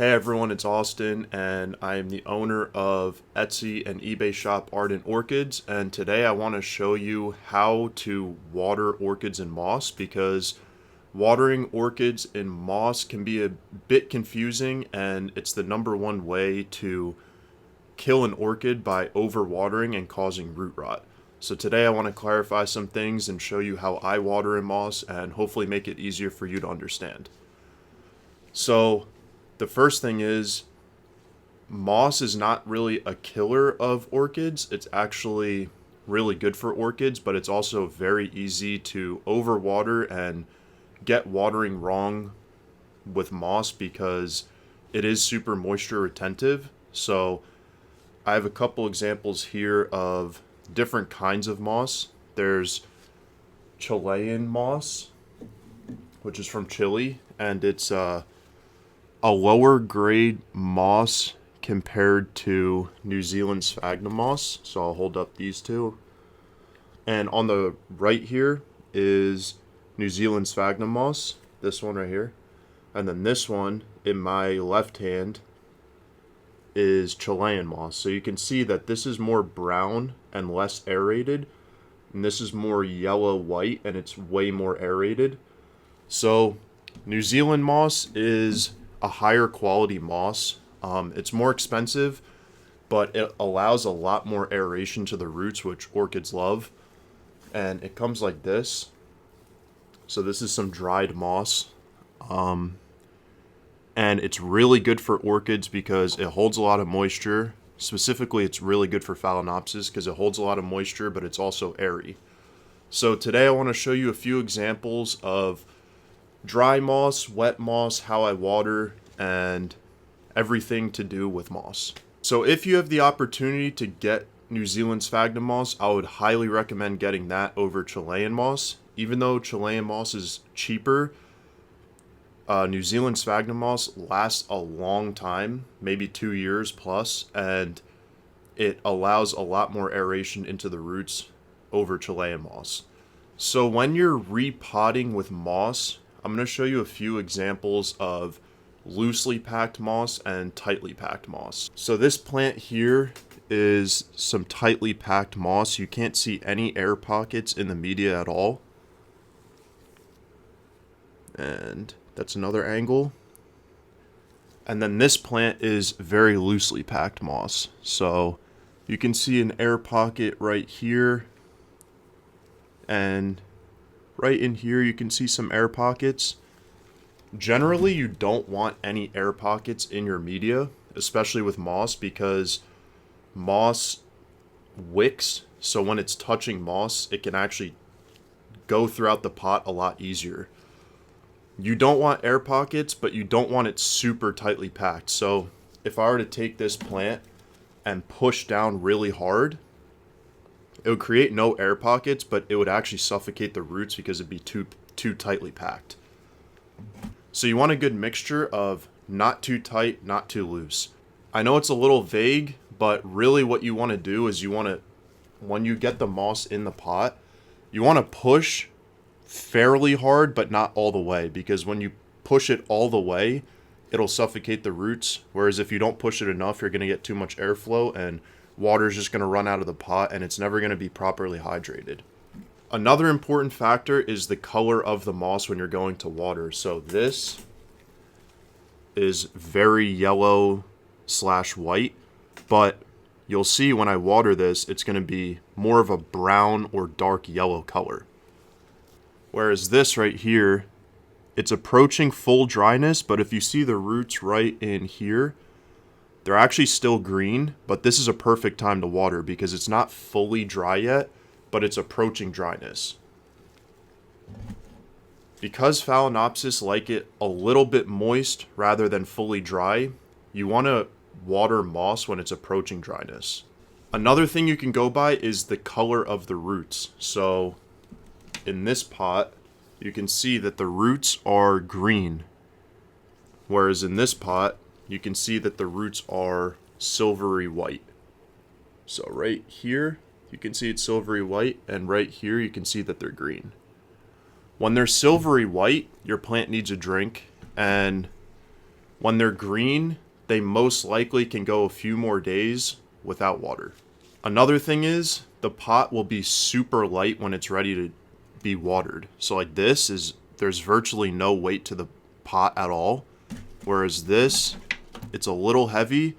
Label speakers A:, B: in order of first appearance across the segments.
A: Hey everyone, it's Austin, and I am the owner of Etsy and eBay shop Ardent Orchids. And today I want to show you how to water orchids in moss, because watering orchids in moss can be a bit confusing, and it's the number one way to kill an orchid by overwatering and causing root rot. So today I want to clarify some things and show you how I water in moss and hopefully make it easier for you to understand. So the first thing is, moss is not really a killer of orchids. It's actually really good for orchids, but it's also very easy to overwater and get watering wrong with moss because it is super moisture retentive. So I have a couple examples here of different kinds of moss. There's Chilean moss, which is from Chile, and it's a lower grade moss compared to New Zealand sphagnum moss. So I'll hold up these two. And on the right here is New Zealand sphagnum moss, this one right here. And then this one in my left hand is Chilean moss. So you can see that this is more brown and less aerated, and this is more yellow white and it's way more aerated. So New Zealand moss is a higher quality moss. It's more expensive, but it allows a lot more aeration to the roots, which orchids love. And it comes like this. So this is some dried moss. And it's really good for orchids because it holds a lot of moisture. Specifically, it's really good for Phalaenopsis because it holds a lot of moisture, but it's also airy. So today I want to show you a few examples of dry moss, wet moss, how I water, and everything to do with moss. So if you have the opportunity to get New Zealand sphagnum moss, I would highly recommend getting that over Chilean moss. Even though Chilean moss is cheaper, New Zealand sphagnum moss lasts a long time, maybe 2 years plus, and it allows a lot more aeration into the roots over Chilean moss. So when you're repotting with moss, I'm going to show you a few examples of loosely packed moss and tightly packed moss. So this plant here is some tightly packed moss. You can't see any air pockets in the media at all. And that's another angle. And then this plant is very loosely packed moss. So you can see an air pocket right here, and right in here you can see some air pockets. Generally, you don't want any air pockets in your media, especially with moss, because moss wicks. So when it's touching moss, it can actually go throughout the pot a lot easier. You don't want air pockets, but you don't want it super tightly packed. So if I were to take this plant and push down really hard, it would create no air pockets, but it would actually suffocate the roots because it'd be too tightly packed. So you want a good mixture of not too tight, not too loose. I know it's a little vague, but really what you want to do is when you get the moss in the pot, you want to push fairly hard, but not all the way, because when you push it all the way, it'll suffocate the roots. Whereas if you don't push it enough, you're going to get too much airflow and water is just going to run out of the pot and it's never going to be properly hydrated. Another important factor is the color of the moss when you're going to water. So this is very yellow / white, but you'll see when I water this, it's going to be more of a brown or dark yellow color. Whereas this right here, it's approaching full dryness, but if you see the roots right in here, they're actually still green, but this is a perfect time to water because it's not fully dry yet, but it's approaching dryness. Because Phalaenopsis like it a little bit moist rather than fully dry, you want to water moss when it's approaching dryness. Another thing you can go by is the color of the roots. So in this pot, you can see that the roots are green, whereas in this pot, you can see that the roots are silvery white. So right here, you can see it's silvery white, and right here, you can see that they're green. When they're silvery white, your plant needs a drink, and When they're green, they most likely can go a few more days without water. Another thing is the pot will be super light when it's ready to be watered. So like there's virtually no weight to the pot at all. Whereas this, it's a little heavy,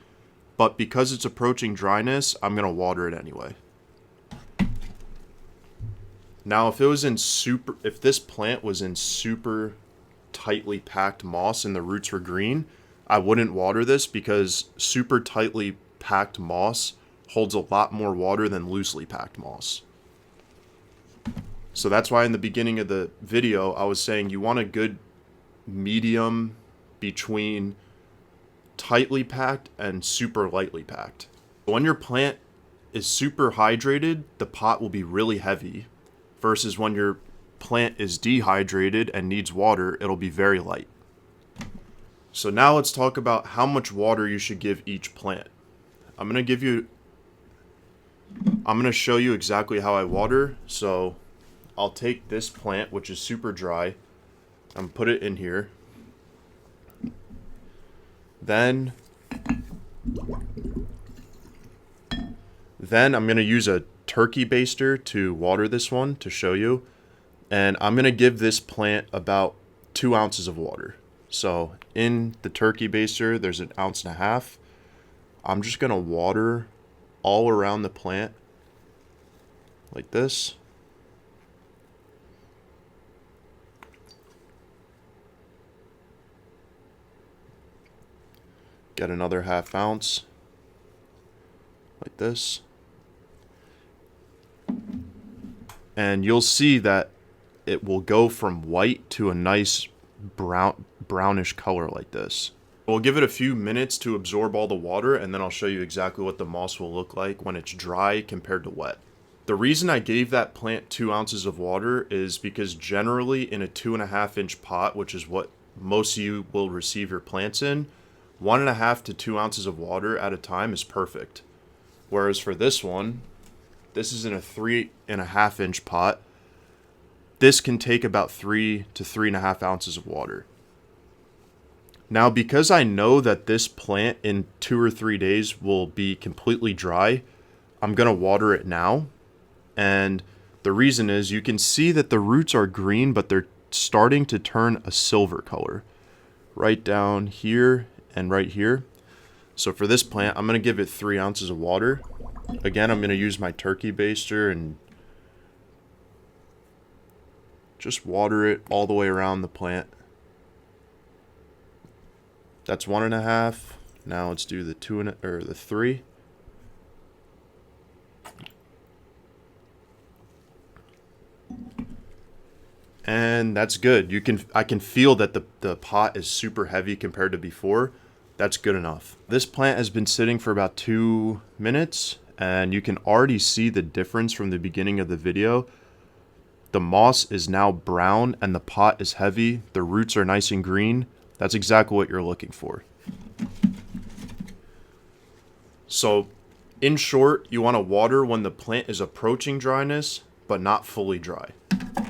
A: but because it's approaching dryness, I'm gonna water it anyway. Now, if this plant was in super tightly packed moss and the roots were green, I wouldn't water this because super tightly packed moss holds a lot more water than loosely packed moss. So that's why in the beginning of the video, I was saying you want a good medium between tightly packed and super lightly packed. When your plant is super hydrated, the pot will be really heavy, versus when your plant is dehydrated and needs water, it'll be very light. So now let's talk about how much water you should give each plant. I'm going to show you exactly how I water. So I'll take this plant, which is super dry, and put it in here. Then I'm going to use a turkey baster to water this one to show you. And I'm going to give this plant about 2 ounces of water. So in the turkey baster, there's 1.5 ounces. I'm just going to water all around the plant like this. Get another 1/2 ounce like this. And you'll see that it will go from white to a nice brownish color like this. We'll give it a few minutes to absorb all the water, and then I'll show you exactly what the moss will look like when it's dry compared to wet. The reason I gave that plant 2 ounces of water is because generally in a 2.5-inch pot, which is what most of you will receive your plants in, 1.5 to 2 ounces of water at a time is perfect. Whereas for this one, this is in a 3.5-inch pot. This can take about 3 to 3.5 ounces of water. Now, because I know that this plant in 2 or 3 days will be completely dry, I'm going to water it now. And the reason is you can see that the roots are green, but they're starting to turn a silver color right down here and right here. So for this plant, I'm going to give it 3 ounces of water. Again, I'm going to use my turkey baster and just water it all the way around the plant. That's 1.5. Now let's do the 3. And that's good. I can feel that the pot is super heavy compared to before. That's good enough. This plant has been sitting for about 2 minutes, and you can already see the difference from the beginning of the video. The moss is now brown and the pot is heavy. The roots are nice and green. That's exactly what you're looking for. So, in short, you want to water when the plant is approaching dryness, but not fully dry.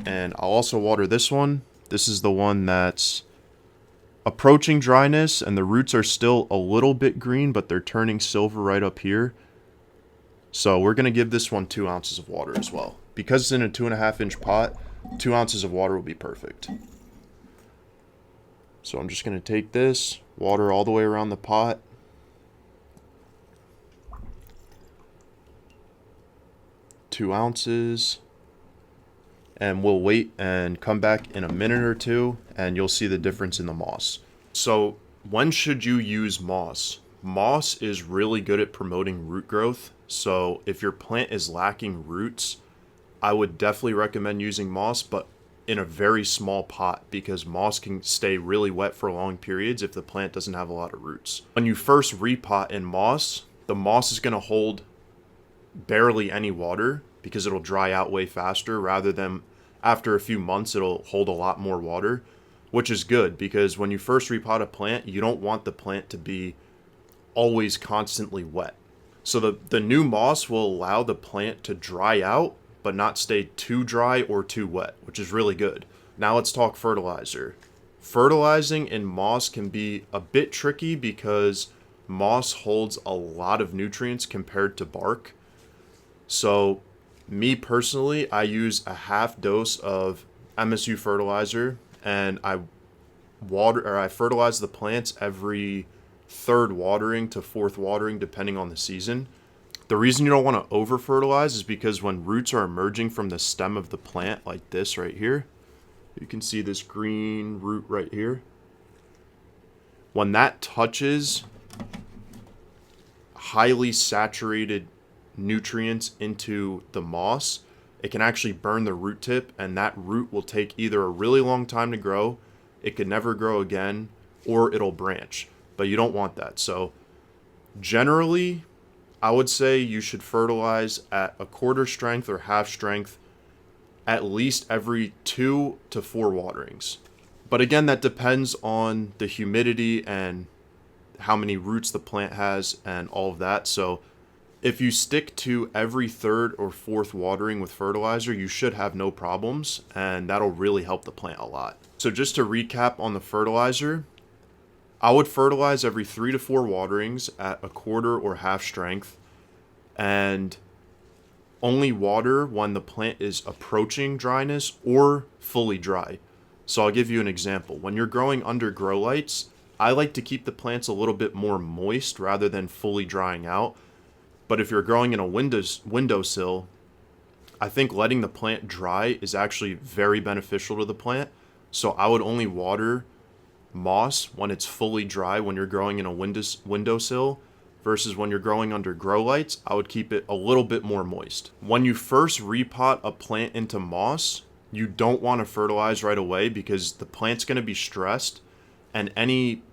A: And I'll also water this one. This is the one that's approaching dryness, and the roots are still a little bit green, but they're turning silver right up here. So we're going to give this one 2 ounces of water as well. Because it's in a 2.5-inch pot, 2 ounces of water will be perfect. So I'm just going to take this, water all the way around the pot. Two ounces. And we'll wait and come back in a minute or two, and you'll see the difference in the moss. So when should you use moss? Moss is really good at promoting root growth. So if your plant is lacking roots, I would definitely recommend using moss, but in a very small pot, because moss can stay really wet for long periods if the plant doesn't have a lot of roots. When you first repot in moss, the moss is going to hold barely any water because it'll dry out way faster, rather than after a few months it'll hold a lot more water, which is good because when you first repot a plant, you don't want the plant to be always constantly wet. So the new moss will allow the plant to dry out but not stay too dry or too wet, which is really good. Now let's talk fertilizer. Fertilizing in moss can be a bit tricky because moss holds a lot of nutrients compared to bark. So, me personally, I use a half dose of MSU fertilizer, and I fertilize the plants every third watering to fourth watering depending on the season. The reason you don't want to over fertilize is because when roots are emerging from the stem of the plant like this right here, you can see this green root right here. When that touches highly saturated nutrients into the moss, it can actually burn the root tip, and that root will take either a really long time to grow, it could never grow again, or it'll branch. But you don't want that. So generally, I would say you should fertilize at a quarter strength or half strength at least every 2 to 4 waterings. But again, that depends on the humidity and how many roots the plant has and all of that. So if you stick to every third or fourth watering with fertilizer, you should have no problems, and that'll really help the plant a lot. So just to recap on the fertilizer, I would fertilize every 3 to 4 waterings at a quarter or half strength, and only water when the plant is approaching dryness or fully dry. So I'll give you an example. When you're growing under grow lights, I like to keep the plants a little bit more moist rather than fully drying out. But if you're growing in a windowsill, I think letting the plant dry is actually very beneficial to the plant. So I would only water moss when it's fully dry when you're growing in a windowsill, versus when you're growing under grow lights, I would keep it a little bit more moist. When you first repot a plant into moss, you don't want to fertilize right away because the plant's going to be stressed, and any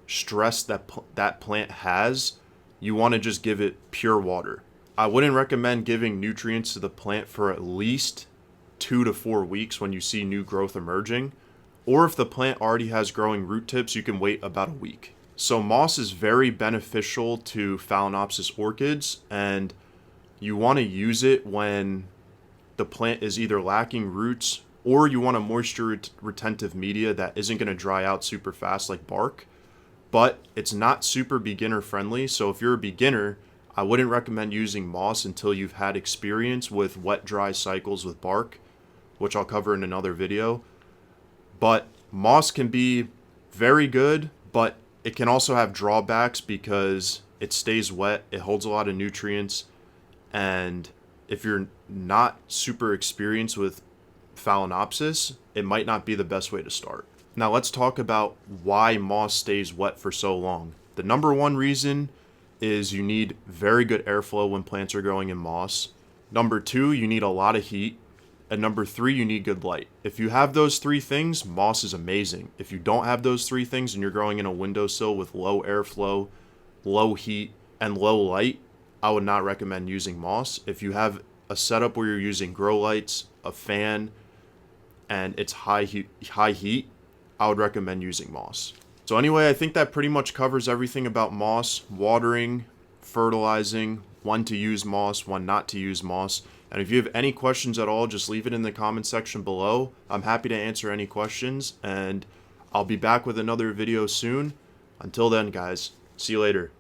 A: stress that that plant has, you want to just give it pure water. I wouldn't recommend giving nutrients to the plant for at least 2 to 4 weeks when you see new growth emerging. Or if the plant already has growing root tips, you can wait about a week. So moss is very beneficial to Phalaenopsis orchids, and you want to use it when the plant is either lacking roots, or you want a moisture retentive media that isn't going to dry out super fast like bark. But it's not super beginner friendly, so if you're a beginner, I wouldn't recommend using moss until you've had experience with wet-dry cycles with bark, which I'll cover in another video. But moss can be very good, but it can also have drawbacks because it stays wet, it holds a lot of nutrients, and if you're not super experienced with Phalaenopsis, it might not be the best way to start. Now let's talk about why moss stays wet for so long. The number one reason is you need very good airflow when plants are growing in moss. Number two, you need a lot of heat. And number three, you need good light. If you have those three things, moss is amazing. If you don't have those three things and you're growing in a windowsill with low airflow, low heat, and low light, I would not recommend using moss. If you have a setup where you're using grow lights, a fan, and it's high heat, I would recommend using moss. So anyway, I think that pretty much covers everything about moss, watering, fertilizing, when to use moss, when not to use moss. And if you have any questions at all, just leave it in the comment section below. I'm happy to answer any questions, and I'll be back with another video soon. Until then, guys, see you later.